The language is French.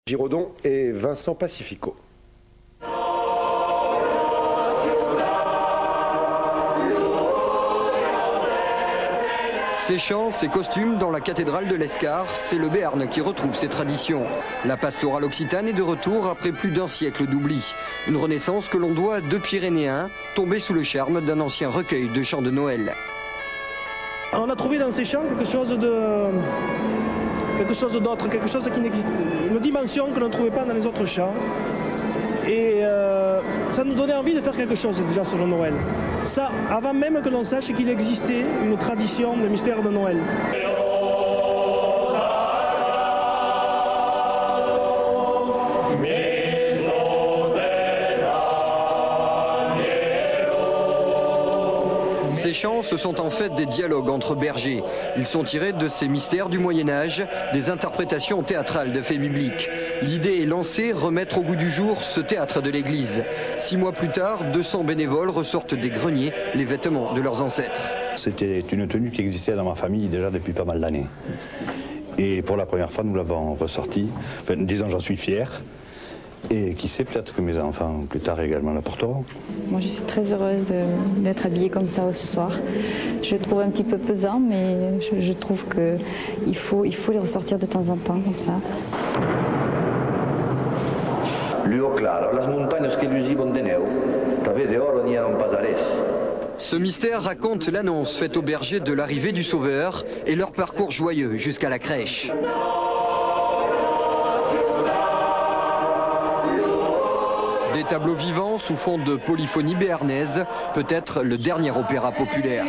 Giraudon et Vincent Pacifico. Ces chants, ces costumes dans la cathédrale de l'Escar, c'est le Béarn qui retrouve ses traditions. La pastorale occitane est de retour après plus d'un siècle d'oubli. Une renaissance que l'on doit à deux Pyrénéens, tombés sous le charme d'un ancien recueil de chants de Noël. On a trouvé dans ces chants quelque chose d'autre, quelque chose qui n'existe, une dimension que l'on ne trouvait pas dans les autres chants. Et ça nous donnait envie de faire quelque chose déjà sur le Noël. Ça, avant même que l'on sache qu'il existait une tradition de mystère de Noël. Ces chants, ce sont en fait des dialogues entre bergers. Ils sont tirés de ces mystères du Moyen-Âge, des interprétations théâtrales de faits bibliques. L'idée est lancée, remettre au goût du jour ce théâtre de l'Église. 6 mois plus tard, 200 bénévoles ressortent des greniers les vêtements de leurs ancêtres. C'était une tenue qui existait dans ma famille déjà depuis pas mal d'années. Et pour la première fois, nous l'avons ressortie. Enfin, disons, j'en suis fier. Et qui sait, peut-être que mes enfants, plus tard, également la porteront. Moi, je suis très heureuse d'être habillée comme ça ce soir. Je le trouve un petit peu pesant, mais je trouve qu'il faut les ressortir de temps en temps, comme ça. L'uo claro, las montañas que lucivon de neu, tave de oro n'ieron pas ales. Ce mystère raconte l'annonce faite aux bergers de l'arrivée du Sauveur et leur parcours joyeux jusqu'à la crèche. Des tableaux vivants sous fond de polyphonie béarnaise, peut-être le dernier opéra populaire.